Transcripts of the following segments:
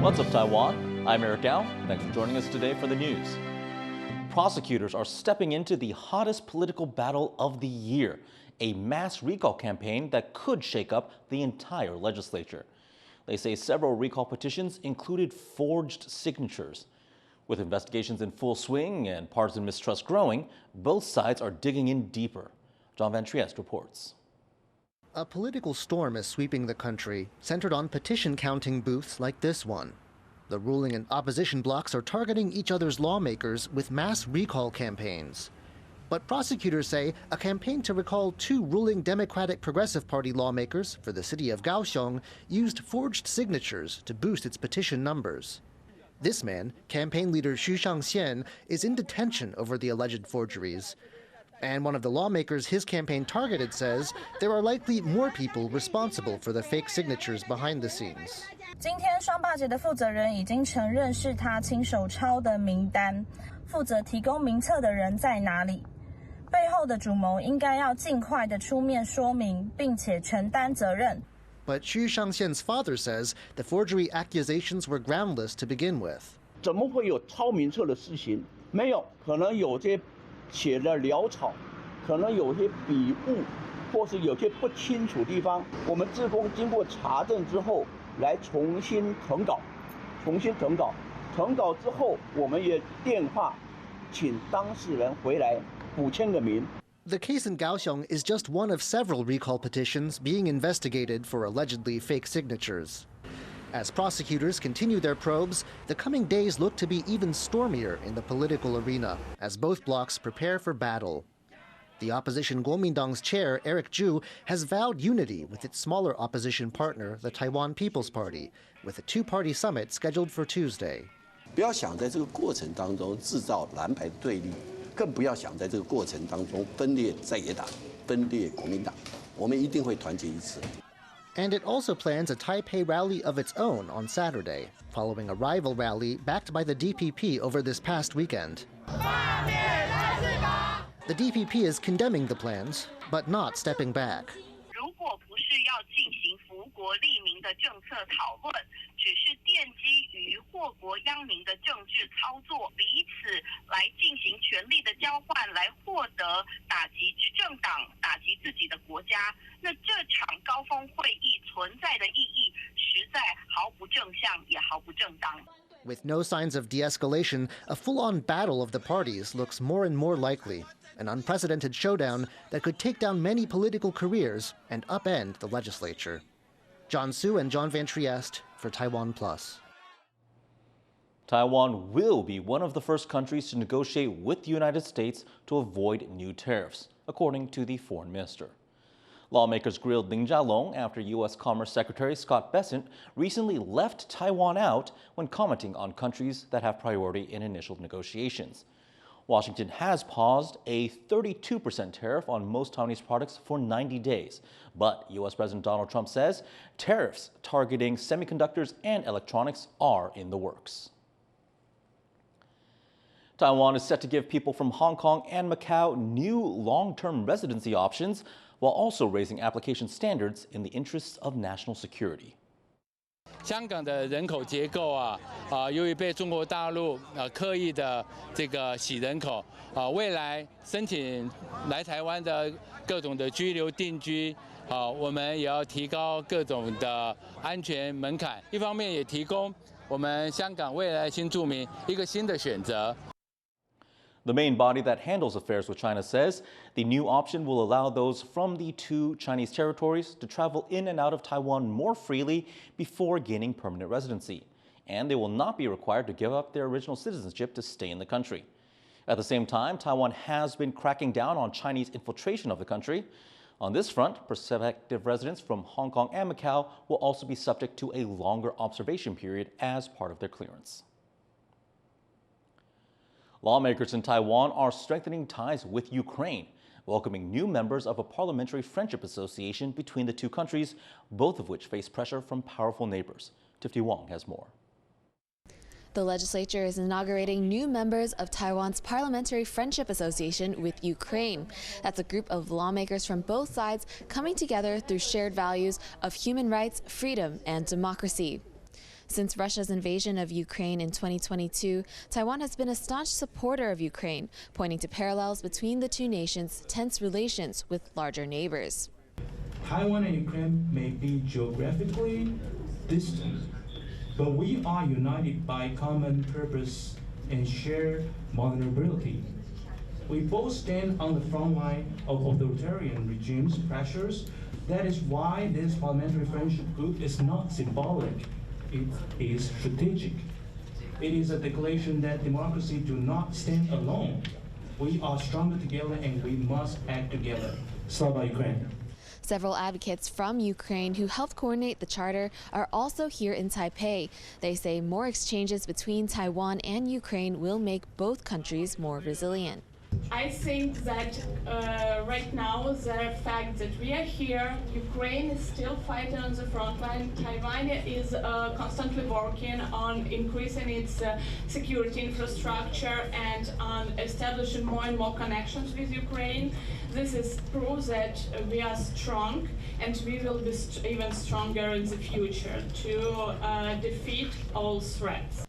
What's up, Taiwan? I'm Eric Gao. Thanks for joining us today for the news. Prosecutors are stepping into the hottest political battle of the year, a mass recall campaign that could shake up the entire legislature. They say several recall petitions included forged signatures. With investigations in full swing and partisan mistrust growing, both sides are digging in deeper. John Van Trieste reports. A political storm is sweeping the country, centered on petition counting booths like this one. The ruling and opposition blocs are targeting each other's lawmakers with mass recall campaigns. But prosecutors say a campaign to recall 2 ruling Democratic Progressive Party lawmakers for the city of Kaohsiung used forged signatures to boost its petition numbers. This man, campaign leader Xu Shangxian, is in detention over the alleged forgeries. And one of the lawmakers his campaign targeted says there are likely more people responsible for the fake signatures behind the scenes. 今天双霸节的负责人已经承认是他亲手抄的名单，负责提供名册的人在哪里？背后的主谋应该要尽快的出面说明，并且承担责任。 But Xu Shangxian's father says the forgery accusations were groundless to begin with. 怎么会有抄名册的事情？没有，可能有些写的潦草，可能有些笔误，或是有些不清楚地方，我们自公经过查证之后，来重新誊稿，誊稿之后，我们也电话请当事人回来补签个名。 The case in Kaohsiung is just one of several recall petitions being investigated for allegedly fake signatures. As prosecutors continue their probes, the coming days look to be even stormier in the political arena as both blocs prepare for battle. The opposition Kuomintang's chair, Eric Chu, has vowed unity with its smaller opposition partner, the Taiwan People's Party, with a 2-party summit scheduled for Tuesday. 不要想在这个过程当中制造蓝白对立，更不要想在这个过程当中分裂在野党、分裂国民党。我们一定会团结一致。 And it also plans a Taipei rally of its own on Saturday, following a rival rally backed by the DPP over this past weekend. The DPP is condemning the plans, but not stepping back. 如果不是要进行福国利民的政策讨论，只是奠基于祸国殃民的政治操作，彼此来进行权力的交换，来获得打击执政党、打击自己的国家，那这场高峰会议存在的意义实在毫不正向，也毫不正当。 With no signs of de-escalation, a full-on battle of the parties looks more and more likely. An unprecedented showdown that could take down many political careers and upend the legislature. John Su and John Van Trieste for TaiwanPlus. Taiwan will be one of the first countries to negotiate with the United States to avoid new tariffs, according to the foreign minister. Lawmakers grilled Ling Jialong after U.S. Commerce Secretary Scott Bessent recently left Taiwan out when commenting on countries that have priority in initial negotiations. Washington has paused a 32% tariff on most Taiwanese products for 90 days. But U.S. President Donald Trump says tariffs targeting semiconductors and electronics are in the works. Taiwan is set to give people from Hong Kong and Macau new long-term residency options, while also raising application standards in the interests of national security. 香港的人口结构由于被中国大陆刻意的这个洗人口未来申请来台湾的各种的居留定居我们也要提高各种的安全门槛，一方面也提供我们香港未来新住民一个新的选择。 The main body that handles affairs with China says the new option will allow those from the 2 Chinese territories to travel in and out of Taiwan more freely before gaining permanent residency. And they will not be required to give up their original citizenship to stay in the country. At the same time, Taiwan has been cracking down on Chinese infiltration of the country. On this front, prospective residents from Hong Kong and Macau will also be subject to a longer observation period as part of their clearance. Lawmakers in Taiwan are strengthening ties with Ukraine, welcoming new members of a parliamentary friendship association between the 2 countries, both of which face pressure from powerful neighbors. Tiffany Wong has more. The legislature is inaugurating new members of Taiwan's Parliamentary Friendship Association with Ukraine. That's a group of lawmakers from both sides coming together through shared values of human rights, freedom, and democracy. Since Russia's invasion of Ukraine in 2022, Taiwan has been a staunch supporter of Ukraine, pointing to parallels between the two nations' tense relations with larger neighbors. Taiwan and Ukraine may be geographically distant, but we are united by common purpose and shared vulnerability. We both stand on the front line of authoritarian regimes' pressures. That is why this parliamentary friendship group is not symbolic, it is strategic. It is a declaration that democracy do not stand alone. We are stronger together and we must act together. Slava Ukraine. Several advocates from Ukraine who helped coordinate the charter are also here in Taipei. They say more exchanges between Taiwan and Ukraine will make both countries more resilient. I think that right now the fact that we are here, Ukraine is still fighting on the front line. Taiwan is constantly working on increasing its security infrastructure and on establishing more and more connections with Ukraine. This is proof that we are strong and we will be even stronger in the future to defeat all threats.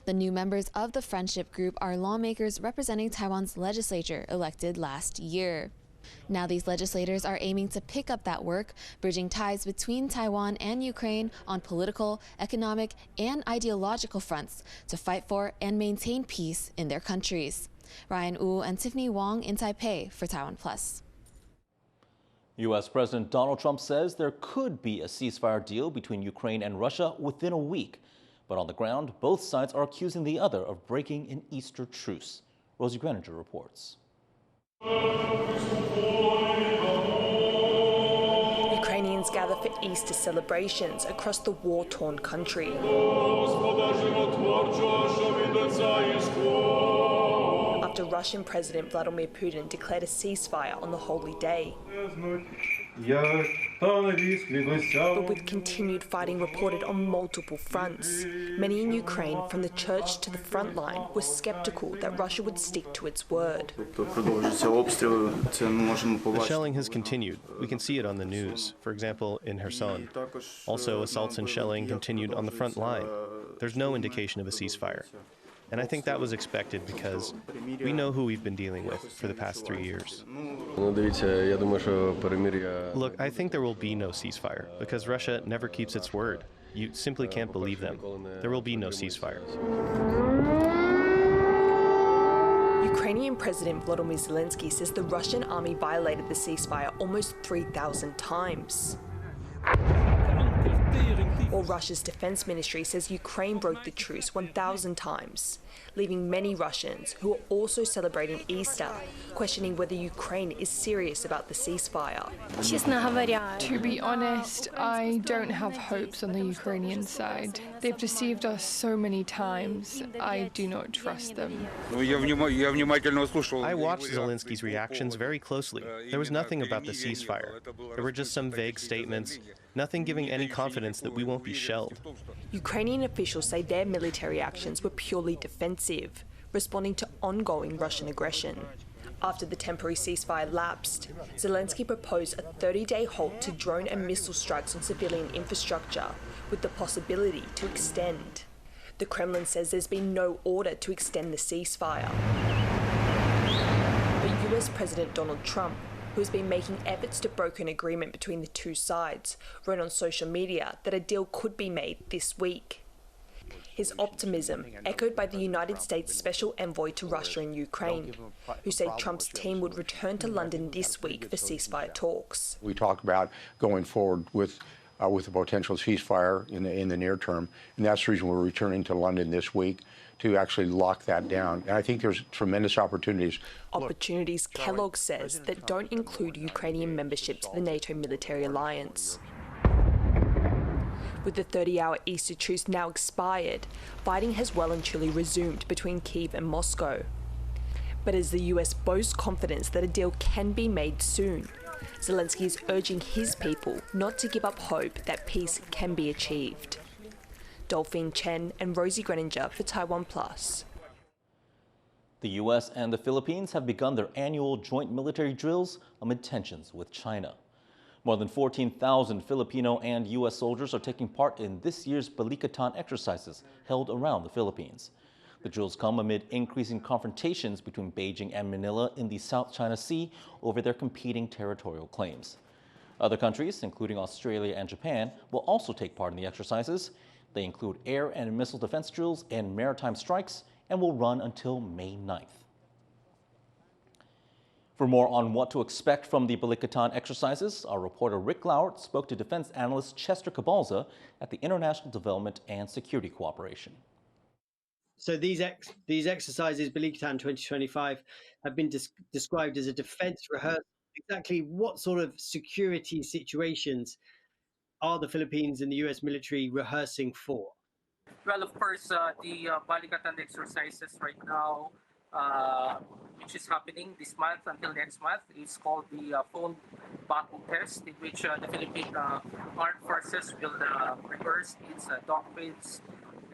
The new members of the friendship group are lawmakers representing Taiwan's legislature elected last year. Now these legislators are aiming to pick up that work, bridging ties between Taiwan and Ukraine on political, economic, and ideological fronts to fight for and maintain peace in their countries. Ryan Wu and Tiffany Wong in Taipei for TaiwanPlus. U.S. President Donald Trump says there could be a ceasefire deal between Ukraine and Russia within a week. But on the ground, both sides are accusing the other of breaking an Easter truce. Rosie Greninger reports. Ukrainians gather for Easter celebrations across the war-torn country. After Russian President Vladimir Putin declared a ceasefire on the Holy Day. But with continued fighting reported on multiple fronts, many in Ukraine, from the church to the front line, were skeptical that Russia would stick to its word. The shelling has continued. We can see it on the news, for example, in Kherson. Also, assaults and shelling continued on the front line. There's no indication of a ceasefire. And I think that was expected because we know who we've been dealing with for the past 3 years. Look, I think there will be no ceasefire because Russia never keeps its word. You simply can't believe them. There will be no ceasefire. Ukrainian President Volodymyr Zelensky says the Russian army violated the ceasefire almost 3,000 times. While Russia's defense ministry says Ukraine broke the truce 1,000 times, leaving many Russians who are also celebrating Easter questioning whether Ukraine is serious about the ceasefire. To be honest, I don't have hopes on the Ukrainian side. They've deceived us so many times. I do not trust them. I watched Zelensky's reactions very closely. There was nothing about the ceasefire. There were just some vague statements, nothing giving any confidence that we won't be shelled. Ukrainian officials say their military actions were purely defensive, responding to ongoing Russian aggression. After the temporary ceasefire lapsed, Zelensky proposed a 30-day halt to drone and missile strikes on civilian infrastructure, with the possibility to extend. The Kremlin says there's been no order to extend the ceasefire. But US President Donald Trump, who has been making efforts to broker an agreement between the two sides, wrote on social media that a deal could be made this week. His optimism echoed by the United States Special Envoy to Russia and Ukraine, who said Trump's team would return to London this week for ceasefire talks. We talked about going forward with a potential ceasefire in the near term, and that's the reason we're returning to London this week to actually lock that down. And I think there's tremendous opportunities. Opportunities Kellogg says that don't include Ukrainian membership to the NATO military alliance. With the 30-hour Easter truce now expired, fighting has well and truly resumed between Kyiv and Moscow. But as the US boasts confidence that a deal can be made soon, Zelensky is urging his people not to give up hope that peace can be achieved. Dolphine Chen and Rosie Greninger for TaiwanPlus. The U.S. and the Philippines have begun their annual joint military drills amid tensions with China. More than 14,000 Filipino and U.S. soldiers are taking part in this year's Balikatan exercises held around the Philippines. The drills come amid increasing confrontations between Beijing and Manila in the South China Sea over their competing territorial claims. Other countries, including Australia and Japan, will also take part in the exercises. They include air and missile defense drills and maritime strikes and will run until May 9th. For more on what to expect from the Balikatan exercises, our reporter Rick Lauert spoke to defense analyst Chester Cabalza at the International Development and Security Cooperation. So these exercises, Balikatan 2025, have been described as a defense rehearsal. Exactly what sort of security situations are the Philippines and the U.S. military rehearsing for? Well, of course, the Balikatan exercises right now, which is happening this month until next month, is called the phone battle test, in which the Philippine armed forces will rehearse its doctrines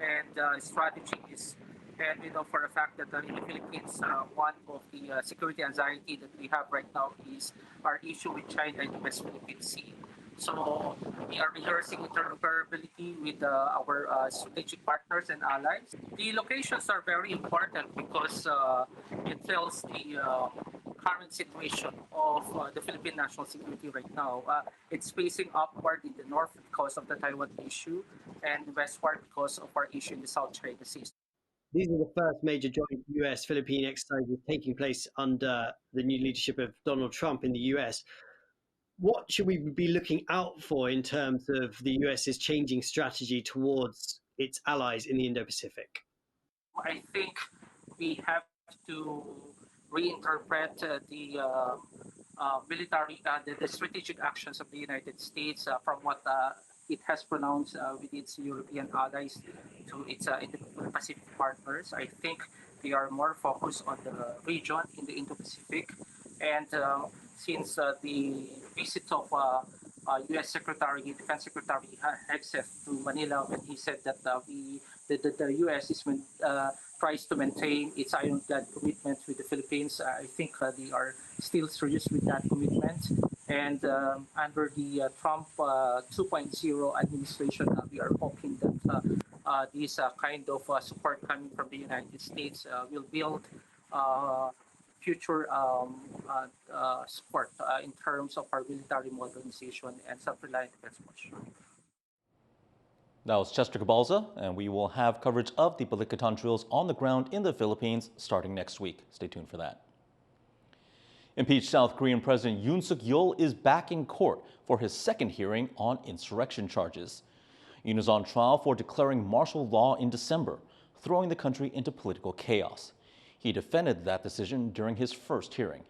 and strategies. And we know for a fact that in the Philippines, one of the security anxiety that we have right now is our issue with China in the West Philippine Sea. So we are rehearsing interoperability with our strategic partners and allies. The locations are very important because it tells the current situation of the Philippine national security right now. It's facing upward in the north because of the Taiwan issue and westward because of our issue in the South China Sea. These are the first major joint US-Philippine exercises taking place under the new leadership of Donald Trump in the US. What should we be looking out for in terms of the US's changing strategy towards its allies in the Indo-Pacific? I think we have to reinterpret the military, the strategic actions of the United States from what it has pronounced with its European allies to its Indo-Pacific partners. I think they are more focused on the region in the Indo-Pacific. And since the visit of U.S. Defense Secretary Hegseth to Manila, when he said that the U.S. tries to maintain its ironclad commitment with the Philippines, I think they are still serious with that commitment. And under the Trump 2.0 administration, we are hoping that this kind of support coming from the United States will build future support in terms of our military modernization and self-reliant defense posture. That was Chester Cabalza, and we will have coverage of the Balikatan drills on the ground in the Philippines starting next week. Stay tuned for that. Impeached South Korean President Yoon Suk-yeol is back in court for his second hearing on insurrection charges. Yoon is on trial for declaring martial law in December, throwing the country into political chaos. He defended that decision during his first hearing.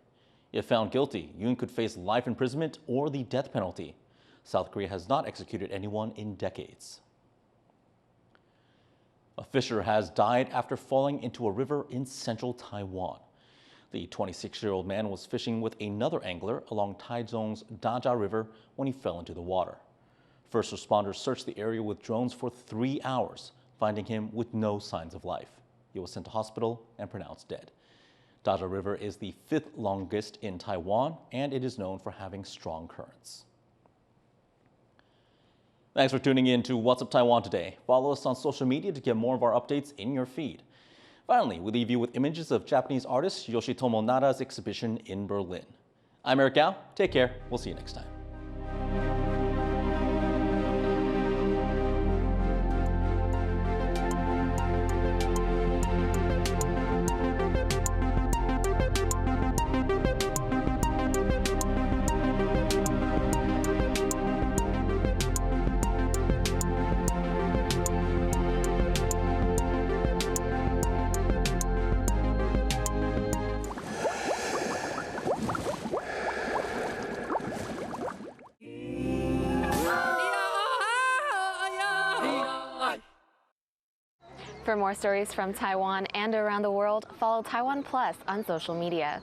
If found guilty, Yoon could face life imprisonment or the death penalty. South Korea has not executed anyone in decades. A fisher has died after falling into a river in central Taiwan. The 26-year-old man was fishing with another angler along Taichung's Daja River when he fell into the water. First responders searched the area with drones for 3 hours, finding him with no signs of life. He was sent to hospital and pronounced dead. Daja River is the 5th longest in Taiwan, and it is known for having strong currents. Thanks for tuning in to What's Up Taiwan today. Follow us on social media to get more of our updates in your feed. Finally, we leave you with images of Japanese artist Yoshitomo Nada's exhibition in Berlin. I'm Eric Gao. Take care. We'll see you next time. For more stories from Taiwan and around the world, follow TaiwanPlus on social media.